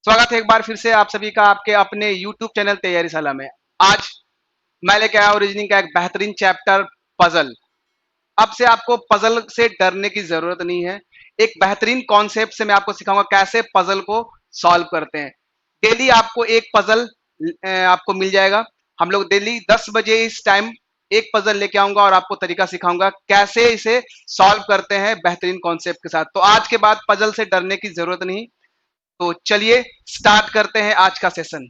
स्वागत है एक बार फिर से आप सभी का आपके अपने YouTube चैनल तैयारी सलाह में। आज मैं लेके आया हूं रीजनिंग का एक बेहतरीन चैप्टर पजल। अब से आपको पजल से डरने की जरूरत नहीं है। एक बेहतरीन कॉन्सेप्ट से मैं आपको सिखाऊंगा कैसे पजल को सॉल्व करते हैं। डेली आपको एक पजल आपको मिल जाएगा। हम लोग डेली 10 बजे इस टाइम एक पजल लेके आऊंगा और आपको तरीका सिखाऊंगा कैसे इसे सॉल्व करते हैं बेहतरीन कॉन्सेप्ट के साथ। तो आज के बाद पजल से डरने की जरूरत नहीं। तो चलिए स्टार्ट करते हैं आज का सेशन।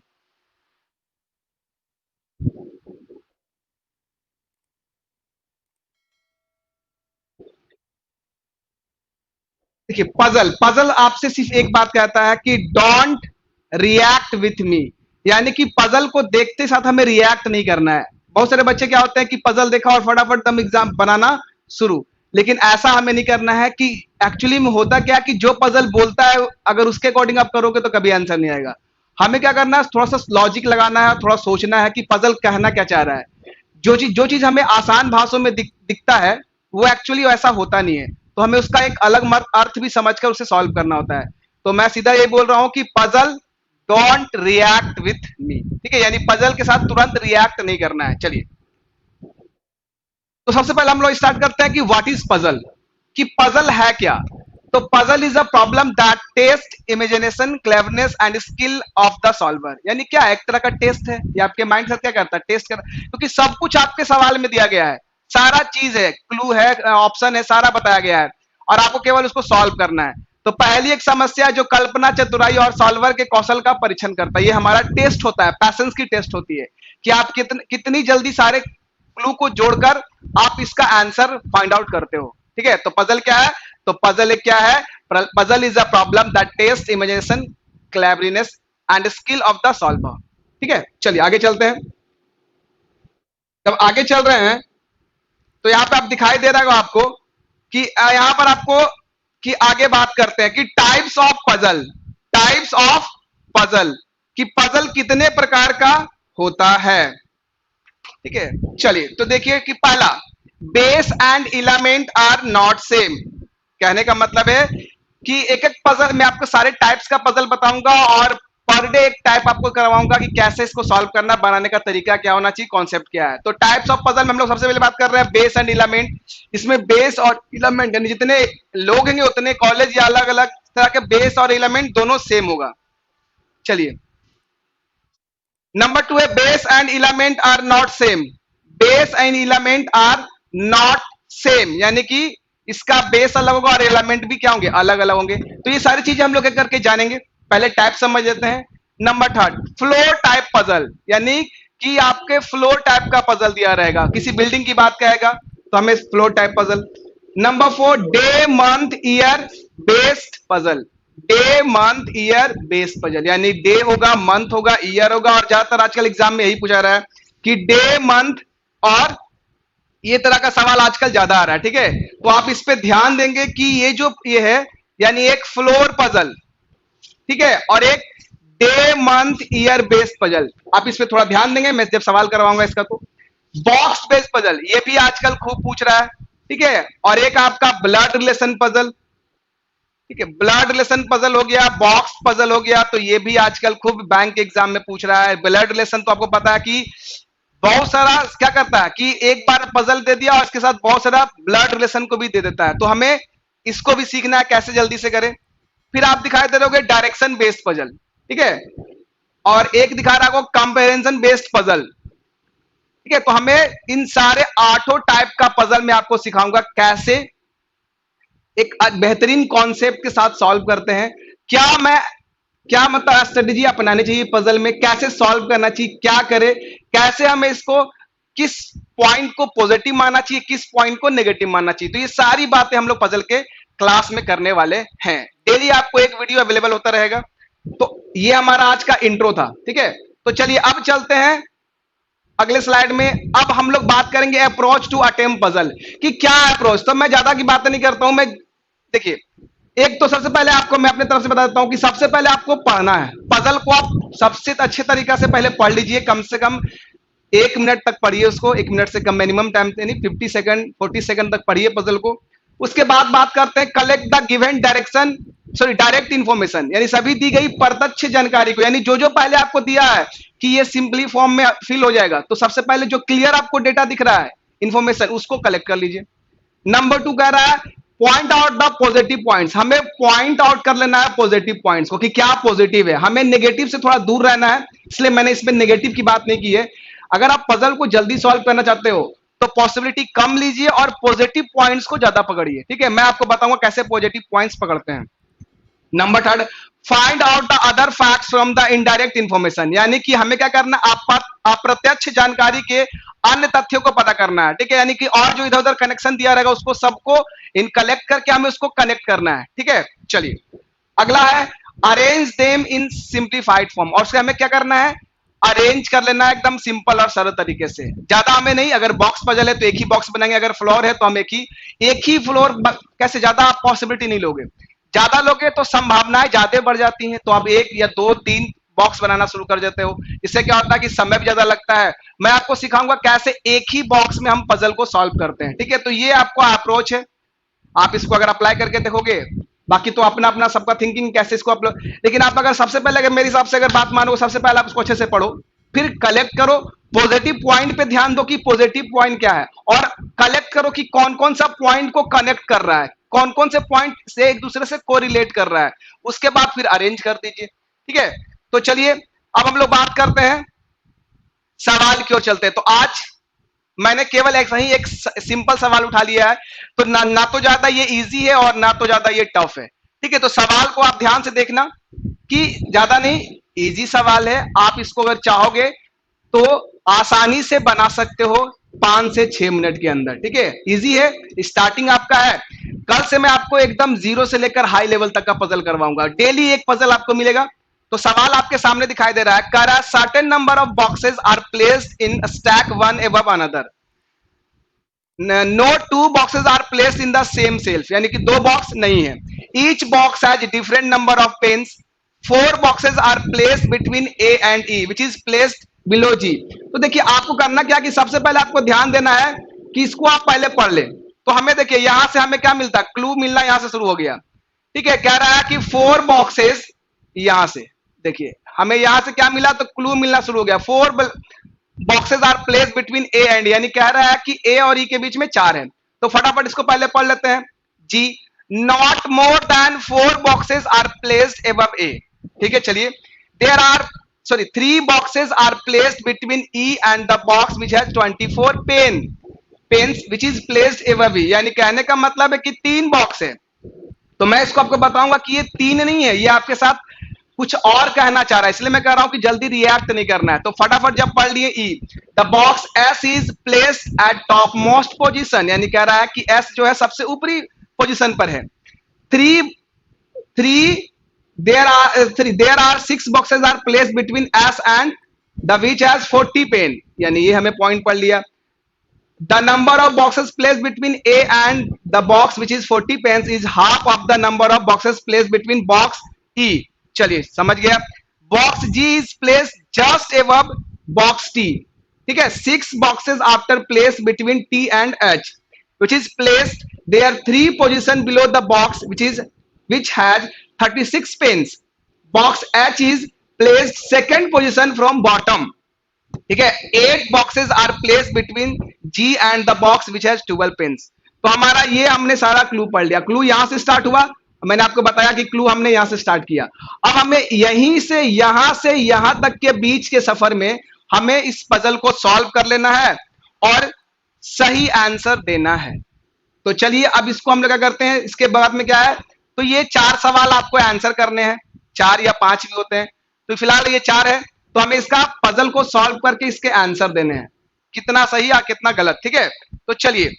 देखिए, पजल पजल आपसे सिर्फ एक बात कहता है कि डोंट रिएक्ट विथ मी, यानी कि पजल को देखते साथ हमें रिएक्ट नहीं करना है। बहुत सारे बच्चे क्या होते हैं कि पजल देखा और फटाफट दम एग्जाम बनाना शुरू, लेकिन ऐसा हमें नहीं करना है। कि एक्चुअली में होता क्या कि जो पजल बोलता है अगर उसके अकॉर्डिंग आप करोगे तो कभी आंसर नहीं आएगा। हमें क्या करना है, थोड़ा सा लॉजिक लगाना है, थोड़ा सोचना है कि पजल कहना क्या चाह रहा है। जो चीज हमें आसान भाषाओं में दिखता है वो एक्चुअली वैसा होता नहीं है। तो हमें उसका एक अलग अर्थ भी समझकर उसे सॉल्व करना होता है। तो मैं सीधा ये बोल रहा हूं कि puzzle don't react with me, ठीक है, यानी पजल के साथ तुरंत रिएक्ट नहीं करना है। चलिए, तो सबसे पहले हम लोग स्टार्ट करते हैं कि व्हाट इज पजल, कि पजल है क्या। तो puzzle is a problem that test imagination cleverness and skill of the solver, यानी क्या एक तरह का टेस्ट है। ये आपके माइंड से क्या करता है, टेस्ट करता है, क्योंकि सब कुछ आपके सवाल में दिया गया है, सारा चीज है, क्लू है, ऑप्शन है, सारा बताया गया है और आपको केवल उसको सॉल्व करना है। तो पहली एक समस्या जो कल्पना चतुराई और सॉल्वर के कौशल का परीक्षण करता है, ये हमारा टेस्ट होता है, पैसेंस की टेस्ट होती है कि आप कितनी जल्दी सारे क्लू को जोड़कर आप इसका आंसर फाइंड आउट करते हो। ठीक है, तो पजल क्या है, तो पजल एक क्या है, puzzle is a problem that test imagination cleverness and skill of the solver. ठीक है, चलिए आगे चलते हैं। जब आगे चल रहे हैं तो यहां पे आप दिखाई दे रहा होगा आपको कि यहां पर आपको कि आगे बात करते हैं कि types of puzzle, types of puzzle, कि पजल कितने प्रकार का होता है। ठीक है, चलिए तो देखिए कि पहला, base and element are not same. कहने का मतलब है कि एक एक पजल मैं आपको सारे टाइप्स का पजल बताऊंगा और पर डे एक टाइप आपको करवाऊंगा कि कैसे इसको सॉल्व करना, बनाने का तरीका क्या होना चाहिए, कॉन्सेप्ट क्या है। तो टाइप्स ऑफ पजल में हम लोग सबसे पहले बात कर रहे हैं बेस एंड इलेमेंट। इसमें बेस और इलेमेंट यानी जितने लोग हैं उतने कॉलेज या अलग अलग तरह के बेस और इलेमेंट दोनों सेम होगा। चलिए, नंबर 2 है base and element are not same. Base and element are not same, यानी कि इसका बेस अलग होगा और एलिमेंट भी क्या होंगे, अलग अलग होंगे। तो ये सारी चीजें हम लोग करके जानेंगे। पहले टाइप समझ लेते हैं। नंबर 3 फ्लोर टाइप पजल, यानी कि आपके फ्लोर टाइप का पजल दिया रहेगा, किसी बिल्डिंग की बात कहेगा तो हमें floor type puzzle. Number 4 day month year based puzzle. Day month year based puzzle, यानी डे होगा, मंथ होगा, ईयर होगा, और ज्यादातर आजकल एग्जाम में यही पूछा रहा है कि डे मंथ, और ये तरह का सवाल आजकल ज्यादा आ रहा है। ठीक है, तो आप इस पे ध्यान देंगे कि ये जो ये है यानी एक फ्लोर पजल, ठीक है, और एक day month year based puzzle, आप इस पे थोड़ा ध्यान देंगे मैं जब सवाल करवाऊंगा इसका। तो बॉक्स बेस्ड पजल ये भी आजकल खूब पूछ रहा है। ठीक है, और एक आपका ब्लड रिलेशन पजल। ठीक है, ब्लड रिलेशन पजल हो गया, बॉक्स पजल हो गया, तो ये भी आजकल खूब बैंक एग्जाम में पूछ रहा है। ब्लड रिलेशन तो आपको पता है कि बहुत सारा क्या करता है कि एक बार पजल दे दिया और इसके साथ बहुत सारा ब्लड रिलेशन को भी दे देता है। तो हमें इसको भी सीखना है कैसे जल्दी से करें। फिर आप दिखाई दे रहे डायरेक्शन बेस्ड पजल, ठीक है, और एक दिखा रहा है कंपेरिजन बेस्ड पजल। ठीक है, तो हमें इन सारे 8 टाइप का पजल में आपको सिखाऊंगा कैसे एक बेहतरीन कॉन्सेप्ट के साथ सॉल्व करते हैं। क्या मतलब स्ट्रेटेजी अपनानी चाहिए पजल में, कैसे सॉल्व करना चाहिए, क्या करे, कैसे हमें इसको किस पॉइंट को पॉजिटिव मानना चाहिए, किस पॉइंट को नेगेटिव मानना चाहिए। तो ये सारी बातें हम लोग पजल के क्लास में करने वाले हैं। डेली आपको एक वीडियो अवेलेबल होता रहेगा। तो ये हमारा आज का इंट्रो था। ठीक है, तो चलिए अब चलते हैं अगले स्लाइड में। अब हम लोग बात करेंगे अप्रोच टू अटेम्प्ट पजल, कि क्या अप्रोच। तो मैं ज्यादा की बातें नहीं करता हूं। मैं देखिए, एक तो सबसे पहले आपको मैं अपने तरफ से बता देता हूं कि सबसे पहले आपको पढ़ना है पजल को। आप सबसे अच्छे तरीका से पहले पढ़ लीजिए, कम से कम 1 मिनट तक पढ़िए उसको। 1 मिनट से कम मिनिमम टाइम यानी 50 सेकंड 40 सेकंड तक पढ़िए पजल को। उसके बाद बात करते हैं collect the given direction, sorry direct information, यानी सभी दी गई प्रत्यक्ष जानकारी को, यानी जो जो पहले आपको दिया है कि ये सिंपली फॉर्म में फिल हो जाएगा, तो सबसे पहले जो क्लियर आपको डेटा दिख रहा है इंफॉर्मेशन, उसको कलेक्ट कर लीजिए। नंबर 2 कह रहा है point out the positive points, हमें पॉइंट आउट कर लेना है पॉजिटिव पॉइंट्स को कि क्या पॉजिटिव है, हमें नेगेटिव से थोड़ा दूर रहना है, इसलिए मैंने इसमें नेगेटिव की बात नहीं की है। अगर आप पजल को जल्दी सॉल्व करना चाहते हो तो पॉसिबिलिटी कम लीजिए और पॉजिटिव पॉइंट्स को ज्यादा पकड़िए, ठीक है। मैं आपको बताऊंगा कैसे पॉजिटिव पॉइंट्स पकड़ते हैं। Number 3 find out the other facts from the indirect information, यानी कि हमें क्या करना है, अप्रत्यक्ष जानकारी के अन्य तथ्यों को पता करना है, ठीक है। यानी कि और जो इधर उधर कनेक्शन दिया रहेगा उसको सबको इन कलेक्ट करके हमें उसको कनेक्ट करना है, ठीक है। चलिए अगला है arrange them in simplified form, और उसके हमें क्या करना है, अरेंज कर लेना है एकदम सिंपल और सरल तरीके से, ज्यादा हमें नहीं। अगर बॉक्स पजल है तो एक ही बॉक्स बनाएंगे, अगर फ्लोर है तो हम एक ही फ्लोर कैसे, ज्यादा आप पॉसिबिलिटी नहीं लोगे, ज्यादा लोगे तो संभावनाएं ज्यादा बढ़ जाती हैं, तो आप 1 या 2 3 बॉक्स बनाना शुरू कर देते हो, इससे क्या होता है कि समय भी ज्यादा लगता है। मैं आपको सिखाऊंगा कैसे एक ही बॉक्स में हम पजल को सॉल्व करते हैं, ठीक है। तो ये आपका अप्रोच है, आप इसको अगर अप्लाई करके देखोगे, बाकी तो अपना अपना सबका थिंकिंग कैसे इसको अपलोड, लेकिन आप अगर सबसे पहले, अगर मेरे हिसाब से अगर बात मानो, सबसे पहले आप इसको अच्छे से पढ़ो, फिर कलेक्ट करो, पॉजिटिव पॉइंट पे ध्यान दो कि पॉजिटिव पॉइंट क्या है, और कलेक्ट करो कि कौन कौन सा पॉइंट को कनेक्ट कर रहा है, कौन कौन से पॉइंट से एक दूसरे से कोरिलेट कर रहा है, उसके बाद फिर अरेंज कर दीजिए, ठीक है। तो चलिए अब हम लोग बात करते हैं सवाल क्यों चलते हैं। तो आज मैंने केवल ऐसा ही एक सिंपल सवाल उठा लिया है, तो ना तो ज्यादा ये इजी है और ना तो ज्यादा ये टफ है, ठीक है। तो सवाल को आप ध्यान से देखना कि ज्यादा नहीं, इजी सवाल है, आप इसको अगर चाहोगे तो आसानी से बना सकते हो 5 से 6 मिनट के अंदर, ठीक है। इजी है, स्टार्टिंग आपका है। कल से मैं आपको एकदम जीरो से लेकर हाई लेवल तक का पजल करवाऊंगा, डेली एक पजल आपको मिलेगा। तो सवाल आपके सामने दिखाई दे रहा है, कह रहा है certain number of boxes are placed in stack one above another, no 2 boxes are placed in the same shelf, यानी कि 2 बॉक्स नहीं है। Each box has different number of pens, 4 boxes are placed between A and E which is placed below G. तो देखिए आपको करना क्या कि सबसे पहले आपको ध्यान देना है कि इसको आप पहले पढ़ ले। तो हमें देखिए यहां से हमें क्या मिलता है, क्लू मिलना यहां से शुरू हो गया, ठीक है। कह रहा है कि 4 बॉक्सेस, यहां से देखिए हमें यहां से क्या मिला, तो क्लू मिलना शुरू हो गया, 4 boxes are place between A and, यानी कह रहा है कि ए और ई के बीच में 4 है। तो फटाफट इसको पहले पढ़ लेते हैं जी, not more than 4 boxes are placed above A, ठीक है। चलिए there are 3 boxes are placed between E and the box which has 24 pens which is placed above E, यानी कहने का मतलब है कि 3 बॉक्स है। तो मैं इसको आपको बताऊंगा कि ये 3 नहीं है, ये आपके साथ कुछ और कहना चाह रहा है, इसलिए मैं कह रहा हूं कि जल्दी रिएक्ट नहीं करना है। तो फटाफट जब पढ़ लिए ई, the box S is placed at topmost position, यानी कह रहा है कि एस जो है सबसे ऊपरी पोजीशन पर है। There are 6 boxes are placed between S and the which has 40 pen, यानी ये हमें पॉइंट पढ़ लिया। The number of boxes placed between A and the box which is 40 pens is half of the number of boxes placed between box E. चलिए समझ गया। Box G is placed just above box T, ठीक है। 6 boxes after place between T and H which is placed there 3 position below the box which has 36 pens. Box H is placed second position from bottom, ठीक है। 8 boxes are place between G and the box which has 12 pens. तो हमारा ये हमने सारा clue पढ़ लिया, clue यहां से स्टार्ट हुआ, मैंने आपको बताया कि क्लू हमने यहां से स्टार्ट किया। अब हमें यहीं से यहां तक के बीच के सफर में हमें इस पजल को सॉल्व कर लेना है और सही आंसर देना है। तो चलिए अब इसको हम लोग क्या करते हैं, इसके बाद में क्या है, तो ये 4 सवाल आपको आंसर करने हैं, 4 या 5 भी होते हैं, तो फिलहाल ये 4 है। तो हमें इसका पजल को सॉल्व करके इसके आंसर देने हैं, कितना सही या कितना गलत, ठीक है। तो चलिए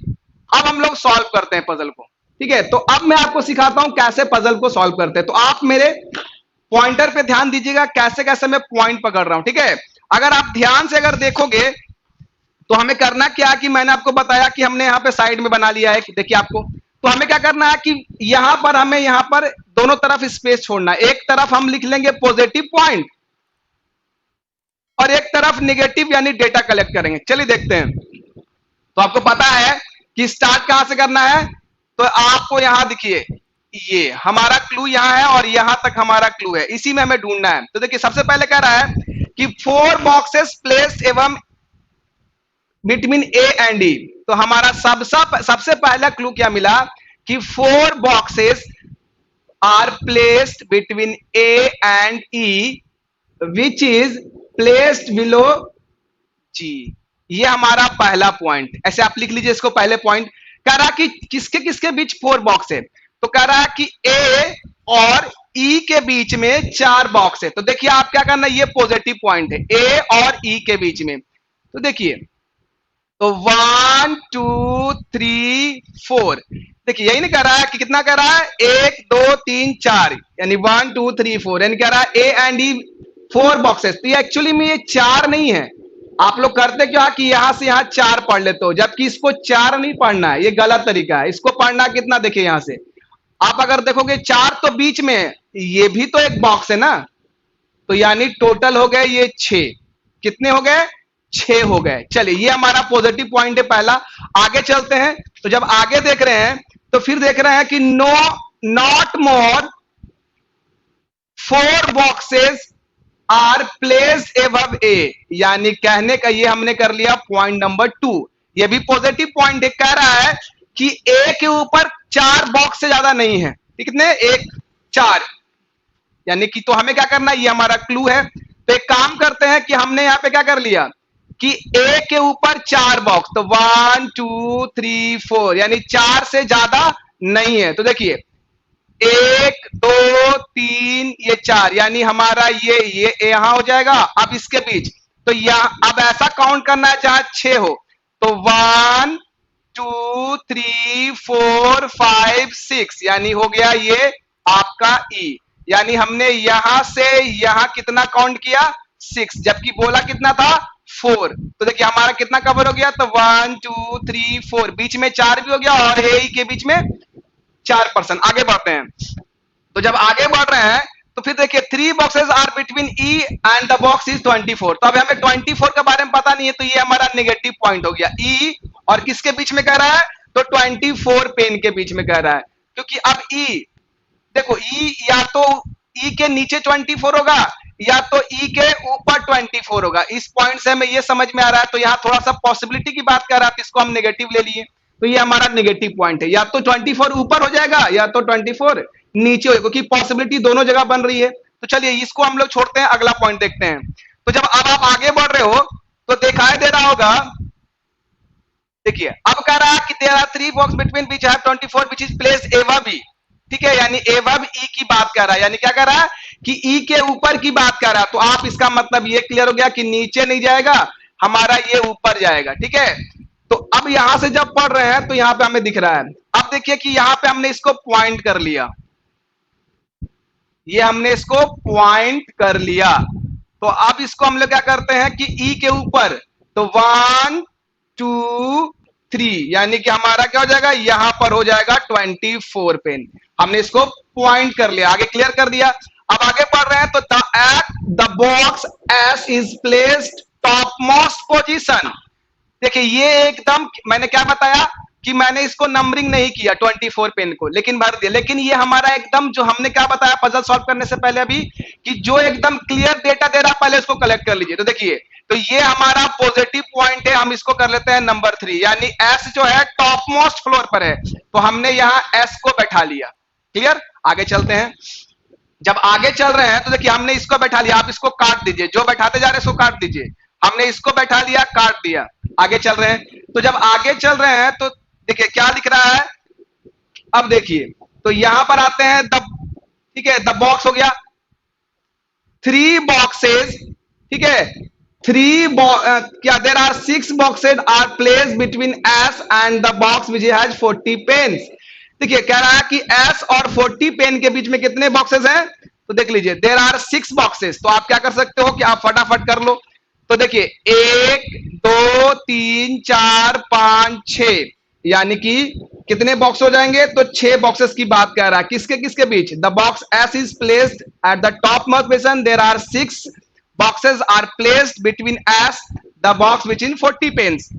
अब हम लोग सॉल्व करते हैं पजल को, ठीक है। तो अब मैं आपको सिखाता हूं कैसे पजल को सॉल्व करते हैं। तो आप मेरे पॉइंटर पे ध्यान दीजिएगा कैसे कैसे मैं पॉइंट पकड़ रहा हूं, ठीक है। अगर आप ध्यान से अगर देखोगे तो हमें करना क्या कि मैंने आपको बताया कि हमने यहां पे साइड में बना लिया है, देखिए आपको। तो हमें क्या करना है कि यहां पर हमें यहां पर दोनों तरफ स्पेस छोड़ना है, एक तरफ हम लिख लेंगे पॉजिटिव पॉइंट और एक तरफ नेगेटिव यानी डेटा कलेक्ट करेंगे। चलिए देखते हैं। तो आपको पता है कि स्टार्ट कहां से करना है, तो आपको यहां देखिए ये हमारा क्लू यहां है और यहां तक हमारा क्लू है, इसी में हमें ढूंढना है। तो देखिए सबसे पहले कह रहा है कि 4 बॉक्सेस प्लेस्ड एवं बिटवीन ए एंड ई। तो हमारा सबसे पहला क्लू क्या मिला कि 4 boxes are placed between A and E which is placed below G. ये हमारा पहला पॉइंट, ऐसे आप लिख लीजिए इसको पहले पॉइंट। कह रहा कि किसके किसके बीच 4 बॉक्स है, तो कह रहा है कि ए और ई के बीच में 4 बॉक्स है। तो देखिए आप क्या करना, ये पॉजिटिव पॉइंट है ए और ई के बीच में। तो देखिए तो 1 2 3 4, देखिए यही नहीं कह रहा है कि कितना कह रहा है 1 2 3 4, यानी 1 2 3 4, यानी कह रहा है ए एंड ई 4 बॉक्सेस। तो ये एक्चुअली में ये 4 नहीं है। आप लोग करते क्या कि यहां से यहां 4 पढ़ लेते हो, जबकि इसको 4 नहीं पढ़ना है, ये गलत तरीका है। इसको पढ़ना कितना, देखिए यहां से आप अगर देखोगे 4 तो बीच में है, ये भी तो एक बॉक्स है ना, तो यानी टोटल हो गए ये 6। कितने हो गए, 6 हो गए। चलिए ये हमारा पॉजिटिव पॉइंट है पहला। आगे चलते हैं, तो जब आगे देख रहे हैं तो फिर देख रहे हैं कि no not more 4 boxes are placed above A, यानी कहने का ये हमने कर लिया पॉइंट नंबर 2। ये भी पॉजिटिव पॉइंट है, कह रहा है कि ए के ऊपर 4 बॉक्स से ज्यादा नहीं है। कितने, 1 4, यानी कि तो हमें क्या करना है, ये हमारा क्लू है। तो एक काम करते हैं कि हमने यहां पे क्या कर लिया कि ए के ऊपर 4 बॉक्स, तो 1 2 3 4, यानी 4 से ज्यादा नहीं है। तो देखिए 1 2 3 ये 4, यानी हमारा ये यहां हो जाएगा। अब इसके बीच तो यहां अब ऐसा काउंट करना है जहां 6 हो, तो 1 2 3 4 5 6, यानी हो गया ये आपका ई। यानी हमने यहां से यहां कितना काउंट किया, 6, जबकि बोला कितना था 4। तो देखिए हमारा कितना कवर हो गया, तो 1 2 3 4, बीच में 4 भी हो गया और ए ई के बीच में 4%। आगे बढ़ते हैं, तो जब आगे बढ़ रहे हैं तो फिर देखिए 3 boxes are between E and the box is 24। तो अब हमें 24 के बारे में पता नहीं है, तो ये हमारा नेगेटिव पॉइंट हो गया। ई और किसके बीच में कह रहा है, तो 24 पेन के बीच में कह रहा है, क्योंकि अब ई देखो ई या तो ई के नीचे 24 होगा या तो ई के ऊपर 24 होगा। इस पॉइंट से हमें ये समझ में आ रहा है। तो यहाँ थोड़ा सा पॉसिबिलिटी की बात कर रहा है, इसको हम नेगेटिव ले लिए, तो ये हमारा नेगेटिव पॉइंट है। या तो 24 ऊपर हो जाएगा या तो 24 नीचे हो, क्योंकि पॉसिबिलिटी दोनों जगह बन रही है। तो चलिए इसको हम लोग छोड़ते हैं, अगला पॉइंट देखते हैं। तो जब अब आप आगे बढ़ रहे हो तो दिखाई दे रहा होगा, देखिए अब कह रहा है कि there are 3 box between which have 24 which is placed above E. ठीक है, यानी अबव ई की बात कर रहा है, यानी क्या कर रहा है कि ई के ऊपर की बात कर रहा है। तो आप इसका मतलब ये क्लियर हो गया कि नीचे नहीं जाएगा हमारा, ये ऊपर जाएगा। ठीक है, तो अब यहां से जब पढ़ रहे हैं तो यहां पे हमें दिख रहा है। अब देखिए कि यहां पे हमने इसको पॉइंट कर लिया, ये हमने इसको पॉइंट कर लिया। तो अब इसको हम लोग क्या करते हैं कि ई के ऊपर, तो 1 2 3, यानी कि हमारा क्या हो जाएगा, यहां पर हो जाएगा 24 पेन। हमने इसको पॉइंट कर लिया, आगे क्लियर कर दिया। अब आगे बढ़ रहे हैं, तो the box S is placed top most position. देखिए ये एकदम मैंने क्या बताया कि मैंने इसको नंबरिंग नहीं किया 24 पेन को, लेकिन भर दिया। लेकिन ये हमारा एकदम जो हमने क्या बताया पजल सॉल्व करने से पहले अभी, कि जो एकदम क्लियर डेटा दे रहा पहले उसको कलेक्ट कर लीजिए। तो देखिए तो ये हमारा पॉजिटिव पॉइंट है, हम इसको कर लेते हैं नंबर 3, यानी एस जो है टॉप मोस्ट फ्लोर पर है, तो हमने यहां एस को बैठा लिया। क्लियर, आगे चलते हैं। जब आगे चल रहे हैं तो देखिए हमने इसको बैठा लिया, आप इसको काट दीजिए, जो बैठाते जा रहे हैं इसको काट दीजिए। हमने इसको बैठा लिया, काट दिया, आगे चल रहे हैं। तो जब आगे चल रहे हैं तो देखिए क्या दिख रहा है, अब देखिए तो यहां पर आते हैं द, ठीक है, द बॉक्स हो गया 3 बॉक्सेस। ठीक है, 3 क्या there are 6 boxes are placed between S and the box which has 40 pens. देखिए कह रहा है कि एस और 40 पेन के बीच में कितने बॉक्सेस हैं, तो देख लीजिए देयर आर 6 बॉक्सेस। तो आप क्या कर सकते हो कि आप फटाफट कर लो। तो देखिए 1 2 3 4 5 6, यानी कि कितने बॉक्स हो जाएंगे, तो 6 बॉक्सेस की बात कर रहा है। किसके किसके बीच, the box S is placed at the topmost position, there are 6 boxes are placed between S the box which in 40 pens.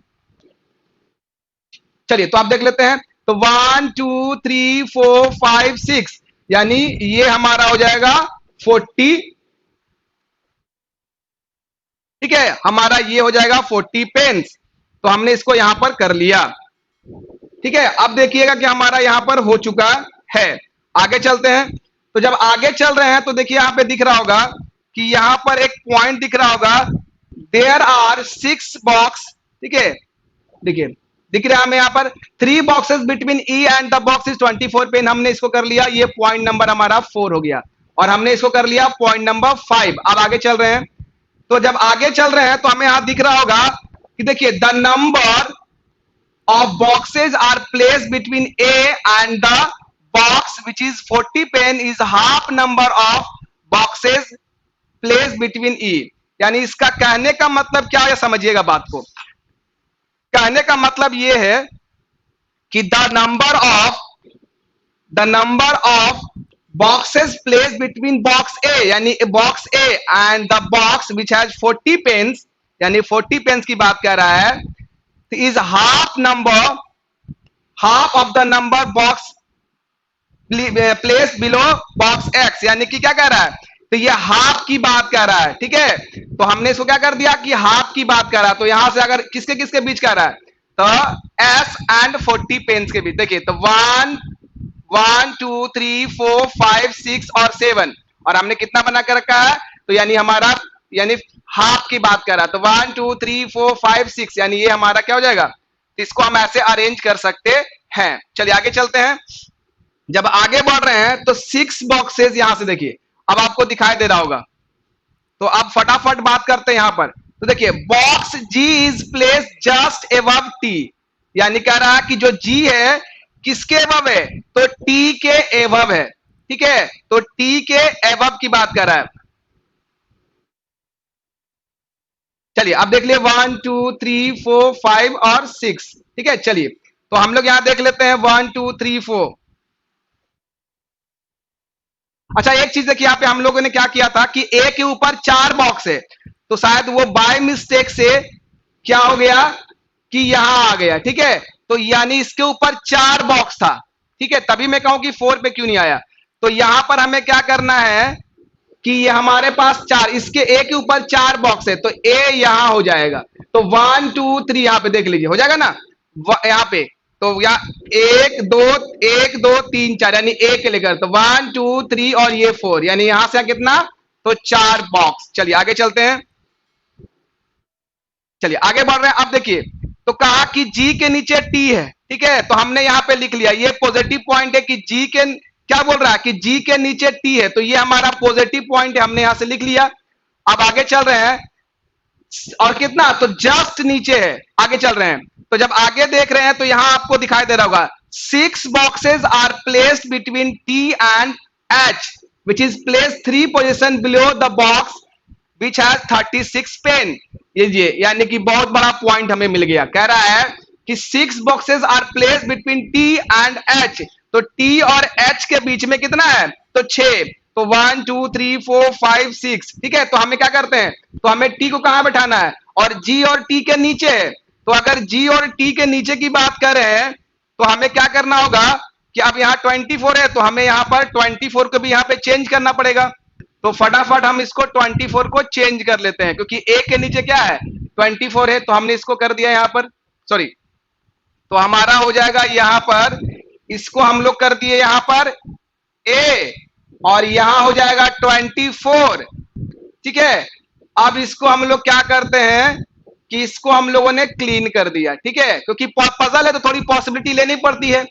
चलिए तो आप देख लेते हैं। तो 1 2 3 4 5 6 यानी ये हमारा हो जाएगा 40। ठीक है, हमारा ये हो जाएगा 40 पेन्स। तो हमने इसको यहां पर कर लिया। ठीक है, अब देखिएगा कि हमारा यहां पर हो चुका है। आगे चलते हैं। तो जब आगे चल रहे हैं तो देखिए यहां पे दिख रहा होगा कि यहां पर एक पॉइंट दिख रहा होगा, देयर आर 6 बॉक्स। ठीक है, देखिए दिख रहा है हमें यहां पर 3 boxes between E and the box is 24 pen. हमने इसको कर लिया, ये पॉइंट नंबर हमारा 4 हो गया। और हमने इसको कर लिया पॉइंट नंबर 5। अब आगे चल रहे हैं। तो जब आगे चल रहे हैं तो हमें यहां दिख रहा होगा कि देखिए the number of boxes are placed between A and the box which is 40 pen is half number of boxes placed between E। यानी इसका कहने का मतलब क्या है, समझिएगा बात को। कहने का मतलब यह है कि the number of boxes placed between box A यानी box A and the box which has 40 pens यानी 40 pens की बात कर रहा है, is half of the number box placed below box X। यानी कि क्या कह रहा है, तो ये हाफ की बात कर रहा है। ठीक है, तो हमने इसको क्या कर दिया कि हाफ की बात कर रहा है। तो यहां से अगर किसके किसके बीच कर रहा है, तो S एंड 40 पेन्स के बीच। देखिए तो 1 2 3 4 5 6 और 7 और हमने कितना बना कर रखा है, तो यानी हमारा यानी हाफ की बात कर रहा है। तो 1 2 3 4 5 6 यानी ये हमारा क्या हो जाएगा। तो इसको हम ऐसे अरेंज कर सकते हैं। चलिए आगे चलते हैं। जब आगे बढ़ रहे हैं तो 6 बॉक्सेस यहां से देखिए अब आपको दिखाई दे रहा होगा। तो अब फटाफट बात करते हैं यहां पर। तो देखिए box G is place just above T. यानी कह रहा है कि जो जी है किसके एबव है, तो टी के एबव है। ठीक है, तो टी के एबव की बात कर रहा है। चलिए अब देख लिए 1 2 3 4 5 और 6। ठीक है, चलिए तो हम लोग यहां देख लेते हैं 1 2 3 4। अच्छा एक चीज देखिए यहाँ पे हम लोगों ने क्या किया था कि ए के ऊपर 4 बॉक्स है, तो शायद वो बाय मिस्टेक से क्या हो गया कि यहां आ गया। ठीक है, तो यानी इसके ऊपर 4 बॉक्स था। ठीक है, तभी मैं कहूं कि 4 पे क्यों नहीं आया। तो यहां पर हमें क्या करना है कि ये हमारे पास 4, इसके ए के ऊपर 4 बॉक्स है, तो ए यहां हो जाएगा। तो 1 2 3 यहां पे देख लीजिए हो जाएगा ना यहां पे। तो यहाँ 1 2 3 4 यानी ए के लेकर, तो 1 2 3 और ये 4 यानी यहां से कितना, तो 4 बॉक्स। चलिए आगे चलते हैं। चलिए आगे बढ़ रहे हैं। अब देखिए तो कहा कि जी के नीचे टी है। ठीक है, तो हमने यहां पे लिख लिया, ये पॉजिटिव पॉइंट है कि जी के क्या बोल रहा है कि जी के नीचे टी है, तो ये हमारा पॉजिटिव पॉइंट है, हमने यहां से लिख लिया। अब आगे चल रहे हैं और कितना, तो जस्ट नीचे है। आगे चल रहे हैं तो जब आगे देख रहे हैं तो यहां आपको दिखाई दे रहा होगा 6 boxes are placed between T and H which is place 3 position below the box which has 36 pen. ये यानी कि बहुत बड़ा पॉइंट हमें मिल गया। कह रहा है कि 6 boxes are placed between T and H, तो टी और एच के बीच में कितना है, तो 6। तो 1 2 3 4 5 6। ठीक है, तो हमें क्या करते हैं, तो हमें टी को कहां बैठाना है, और जी और टी के नीचे है। तो अगर जी और टी के नीचे की बात कर रहे हैं तो हमें क्या करना होगा कि अब यहाँ 24 है, तो हमें यहाँ पर 24 को भी यहाँ पे चेंज करना पड़ेगा। तो फटाफट हम इसको 24 को चेंज कर लेते हैं, क्योंकि ए के नीचे क्या है, 24 है, तो हमने इसको कर दिया यहाँ पर, सॉरी, तो हमारा हो जाएगा यहाँ पर, इसको हम लोग कर दिए यहाँ पर ए, और यहां हो जाएगा 24। ठीक है, अब इसको हम लोग क्या करते हैं कि इसको हम लोगों ने क्लीन कर दिया। ठीक है, क्योंकि पजल है तो थोड़ी पॉसिबिलिटी लेनी पड़ती है।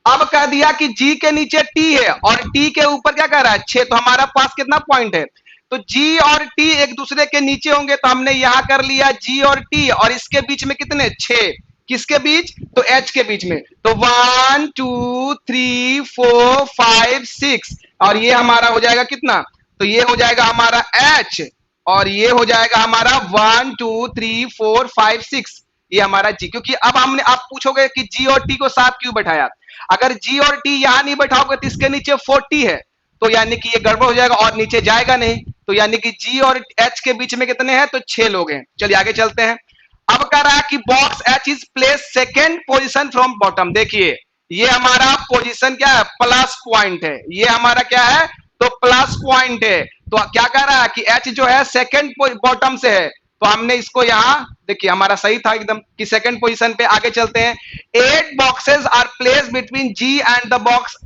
अब कह दिया कि जी के नीचे टी है और टी के ऊपर क्या कर रहा है, 6, तो हमारा पास कितना पॉइंट है, तो जी और टी एक दूसरे के नीचे होंगे, तो हमने यहां कर लिया जी और टी, और इसके बीच में कितने, 6, किसके बीच, तो एच के बीच में। तो 1 2 3 4 5 6 और ये हमारा हो जाएगा कितना, तो ये हो जाएगा हमारा एच, और ये हो जाएगा हमारा 1 2 3 4 5 6 ये हमारा जी। क्योंकि अब हमने, आप पूछोगे कि जी और टी को साथ क्यों बैठाया, अगर जी और टी यहां नहीं बैठाओगे तो इसके नीचे 40 है, तो यानी कि ये गड़बड़ हो जाएगा और नीचे जाएगा नहीं। तो यानी कि जी और एच के बीच में कितने हैं, तो 6 लोग हैं। चलिए आगे चलते हैं। अब कह रहा है कि box H is place second position from bottom. देखिए ये हमारा पोजीशन क्या है, प्लस पॉइंट है, ये हमारा क्या है, तो प्लस पॉइंट है। तो क्या कह रहा है कि एच जो है सेकंड बॉटम से है, तो हमने इसको यहां देखिए हमारा सही था एकदम कि सेकंड पोजीशन पे। आगे चलते हैं, 8 boxes are place between G and the box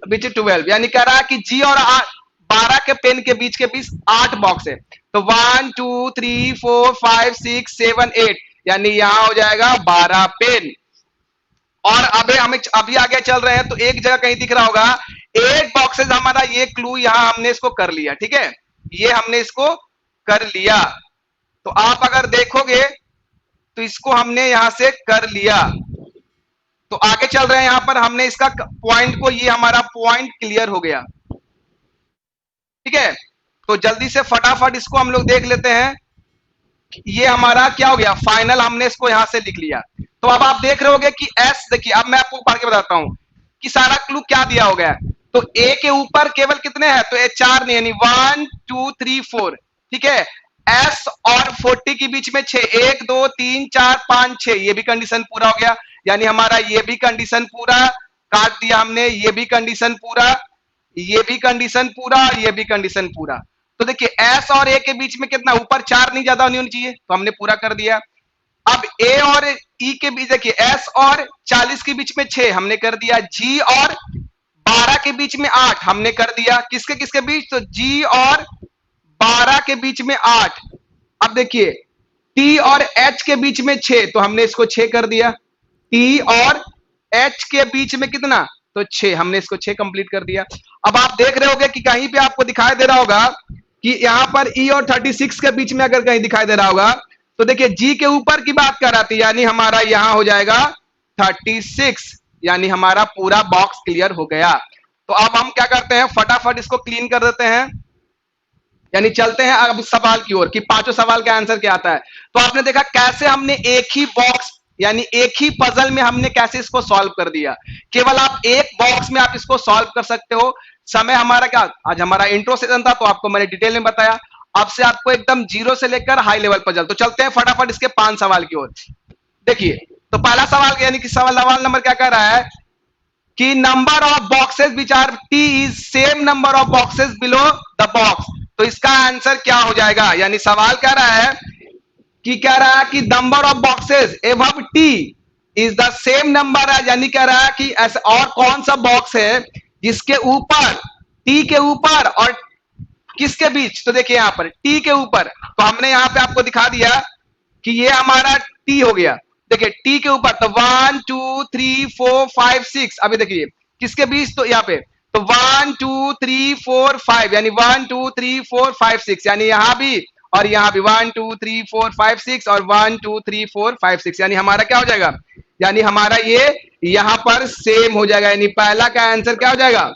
which 12, यानी कह रहा है कि जी और 12 के पेन के बीच 8 बॉक्स है। तो 1 2 3 4 5 6 7 8, यानी यहां हो जाएगा 12 पेन। और अभी हमें अभी आगे चल रहे हैं तो एक जगह कहीं दिख रहा होगा 8 बॉक्सेस, हमारा ये क्लू यहां हमने इसको कर लिया, ठीक है, ये हमने इसको कर लिया। तो आप अगर देखोगे तो इसको हमने यहां से कर लिया। तो आगे चल रहे हैं, यहां पर हमने इसका पॉइंट को, ये हमारा पॉइंट क्लियर हो गया, ठीक है। तो जल्दी से फटाफट इसको हम लोग देख लेते हैं। ये हमारा क्या हो गया, फाइनल हमने इसको यहां से लिख लिया। तो अब आप देख रहे होगे कि एस, देखिए अब मैं आपको पढ़ के बताता हूं कि सारा क्लू क्या दिया हो गया। तो ए के ऊपर केवल कितने हैं, तो ए 4 नहीं, यानी 1 2 3 4, ठीक है। एस और 40 के बीच में 6, 1 2 3 4 5 6, ये भी कंडीशन पूरा हो गया, यानी हमारा ये भी कंडीशन पूरा काट दिया हमने, ये भी कंडीशन पूरा, ये भी कंडीशन पूरा, ये भी कंडीशन पूरा। तो देखिए एस और ए के बीच में कितना, ऊपर 4 नहीं, ज्यादा नहीं होनी चाहिए, तो हमने पूरा कर दिया। अब ए और ई के बीच देखिए, एस और 40 के बीच में 6 हमने कर दिया, जी और 12 के बीच में 8 हमने कर दिया, किसके किसके बीच, तो जी और 12 के बीच में 8। अब देखिए टी और एच के बीच में 6, तो हमने इसको 6 कर दिया, टी और एच के बीच में कितना, तो 6, हमने इसको 6 कंप्लीट कर दिया। अब आप देख रहे होगे कि कहीं पे आपको दिखाई दे रहा होगा कि यहां पर ई और 36 के बीच में अगर कहीं दिखाई दे रहा होगा, तो देखिए जी के ऊपर की बात कर रहा थी, यानी हमारा यहां हो जाएगा 36, यानी हमारा पूरा बॉक्स क्लियर हो गया। तो अब हम क्या करते हैं, फटाफट इसको क्लीन कर देते हैं, यानी चलते हैं अब सवाल की ओर कि पांचों सवाल का आंसर क्या आता है। तो आपने देखा कैसे हमने एक ही बॉक्स, यानी एक ही पजल में हमने कैसे इसको सॉल्व कर दिया। केवल आप एक बॉक्स में आप इसको सॉल्व कर सकते हो। समय हमारा क्या, आज हमारा इंट्रो सेशन था, तो आपको मैंने डिटेल में बताया। अब से आपको एकदम जीरो से लेकर हाई लेवल पजल। तो चलते हैं फटाफट इसके 5 सवाल की ओर। देखिए तो पहला सवाल यानी कि सवाल नंबर क्या कह रहा है कि number of boxes which R T is same number of boxes below the box. तो इसका आंसर क्या हो जाएगा, यानी सवाल कह रहा है कि number of boxes above T is the same number है, यानी कह रहा है कि ऐसा और कौन सा बॉक्स है जिसके ऊपर, टी के ऊपर और किसके बीच, तो देखिए यहां पर टी के ऊपर, तो हमने यहां पे आपको दिखा दिया कि ये हमारा टी हो गया। देखिए टी के ऊपर तो 1 2 3 4 5 6, अभी देखिए किसके बीच, तो यहाँ पे तो 1 2 3 4 5, यानी 1 2 3 4 5 6, यानी यहां भी और यहां भी 1 2 3 4 5 6 और 1 2 3 4 5 6, यानी हमारा क्या हो जाएगा, यानी हमारा ये यहां पर सेम हो जाएगा, यानी पहला का आंसर क्या हो जाएगा,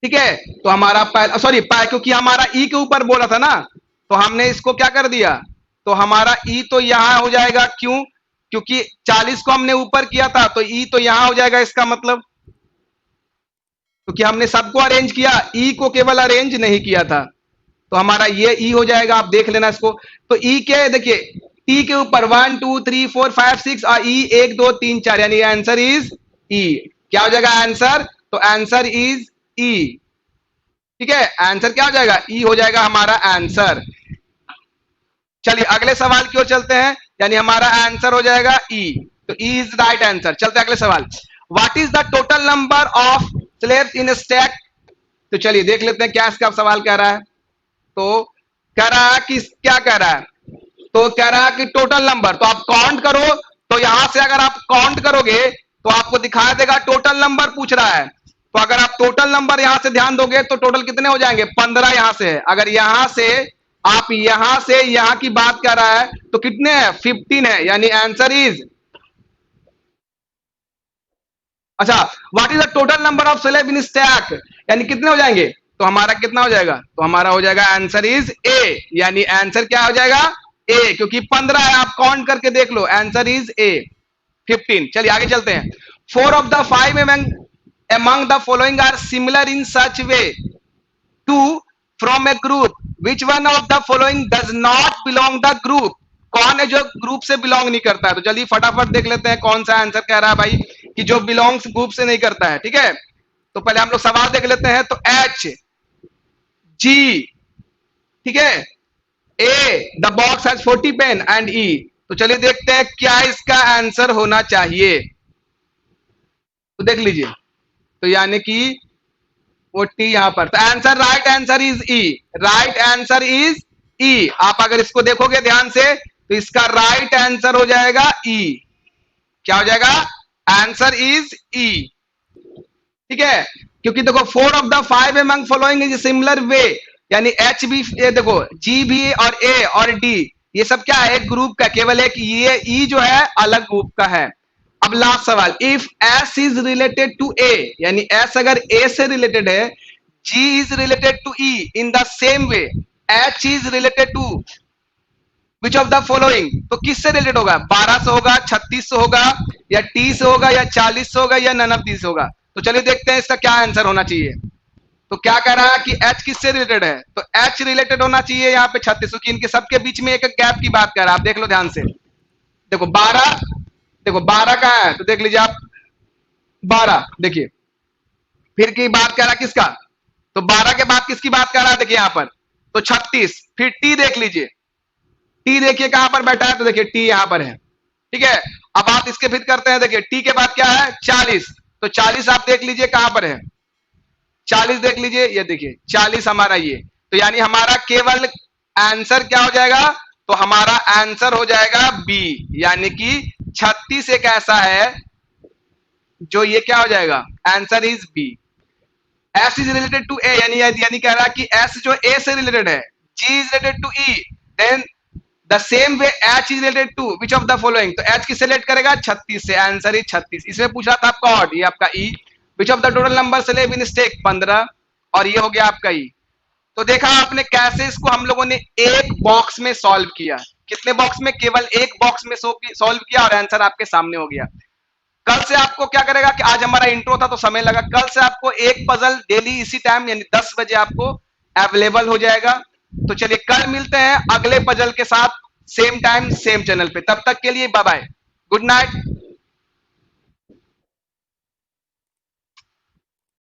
ठीक है। तो हमारा पहला, सॉरी क्योंकि हमारा ई के ऊपर बोला था ना, तो हमने इसको क्या कर दिया, तो हमारा ई तो यहां हो जाएगा, क्यों, क्योंकि 40 को हमने ऊपर किया था, तो ई तो यहां हो जाएगा, इसका मतलब क्योंकि हमने सबको अरेंज किया, ई को केवल अरेंज नहीं किया था, तो हमारा ये ई हो जाएगा। आप देख लेना इसको। तो ई के देखिए टी के ऊपर 1 2 3 4 5 6 और ई 1 2 3 4, यानी आंसर इज ई। क्या हो जाएगा आंसर, तो आंसर इज ई, ठीक है। आंसर क्या हो जाएगा, ई हो जाएगा हमारा आंसर। चलिए अगले सवाल की ओर चलते हैं, यानी हमारा आंसर हो जाएगा ई, तो ई इज राइट आंसर। चलते हैं अगले सवाल, what is the total number of slabs in stack. तो चलिए देख लेते हैं क्या इसका सवाल कह रहा है। तो कह रहा है कि क्या कह रहा है, तो कह रहा है कि टोटल नंबर, तो आप काउंट करो, तो यहां से अगर आप काउंट करोगे तो आपको दिखाई देगा टोटल नंबर पूछ रहा है। तो अगर आप टोटल नंबर यहां से ध्यान दोगे तो टोटल कितने हो जाएंगे, 15 यहां से है। अगर यहां से आप यहां से यहां की बात कर रहा है तो कितने हैं, 15 है, यानी आंसर इज, अच्छा what is the total number of slab in stack, यानी कितने हो जाएंगे, तो हमारा कितना हो जाएगा, तो हमारा हो जाएगा आंसर इज ए, यानी आंसर क्या हो जाएगा ए, क्योंकि 15 है, आप काउंट करके देख लो, आंसर इज ए 15। चलिए आगे चलते हैं, 4 of the 5 among the following are similar in such way to from a group, which one of the following does not belong the group। कौन है जो ग्रुप से बिलोंग नहीं करता है, तो जल्दी फटाफट देख लेते हैं कौन सा आंसर कह रहा है भाई। कि जो बिलोंग्स ग्रुप से नहीं करता है, ठीक है। तो पहले हम लोग सवाल देख लेते हैं। तो एच जी, ठीक है, A the box has 40 pen and E. तो चलिए देखते हैं क्या इसका आंसर होना चाहिए। तो देख लीजिए, तो यानी कि 40 यहां पर, तो answer, right answer is E, right answer is E. आप अगर इसको देखोगे ध्यान से तो इसका राइट आंसर हो जाएगा ई। क्या हो जाएगा? आंसर इज ई, ठीक है। क्योंकि देखो 4 of the 5 among following is similar way, यानी एच भी, ये देखो जी भी और ए और डी, ये सब क्या है? एक ग्रुप का, केवल एक ये ई जो है अलग ग्रुप का है। अब लास्ट सवाल, if S is related to A, यानी एस अगर ए से रिलेटेड है, G is related to E in the same way, H is related to which of the following, तो किससे रिलेटेड होगा? 12 से होगा, 36 से होगा, या टी से होगा, या 40 से होगा, या नन ऑफ दीस होगा? तो चलिए देखते हैं इसका क्या आंसर होना चाहिए। तो क्या कह रहा है कि एच किससे रिलेटेड है? तो एच रिलेटेड होना चाहिए यहाँ पे 36, क्योंकि इनके सबके बीच में एक गैप की बात कर रहा है। आप देख लो ध्यान से, देखो 12, देखो 12 कहां है? तो देख लीजिए आप, 12 देखिए, फिर की बात कर रहा है किसका? तो 12 के बाद किसकी बात कर रहा है? देखिए यहां पर, तो 36, फिर टी देख लीजिए, टी देखिए कहां पर बैठा है? तो देखिए टी यहां पर है, ठीक है। अब आप इसके फिर करते हैं, देखिए टी के बाद क्या है? 40, तो 40 आप देख लीजिए कहां पर है? 40 देख लीजिए, ये देखिए 40 हमारा ये, तो यानी हमारा केवल आंसर क्या हो जाएगा? तो हमारा आंसर हो जाएगा बी, यानी कि 36 एक ऐसा है जो ये क्या हो जाएगा? Answer is B. S is related to A, यानी कह रहा है कि एस जो ए से रिलेटेड है, G is related to E, then the same way H is related to which of the following, तो एच किससे रिलेट करेगा? 36 से, आंसर इज 36। इसमें पूछ रहा था आपका ऑड, ये आपका E, which of the total number से लिव इन स्टेक 15, और ये हो गया आपका ई। तो देखा आपने कैसे इसको हम लोगों ने एक बॉक्स में सॉल्व किया। कितने बॉक्स में? केवल एक बॉक्स में सॉल्व किया और आंसर आपके सामने हो गया। कल से आपको क्या करेगा कि आज हमारा इंट्रो था तो समय लगा, कल से आपको एक पजल डेली इसी टाइम यानी 10 बजे आपको अवेलेबल हो जाएगा। तो चलिए कल मिलते हैं अगले पजल के साथ, सेम टाइम सेम चैनल पे। तब तक के लिए बाय बाय, गुड नाइट।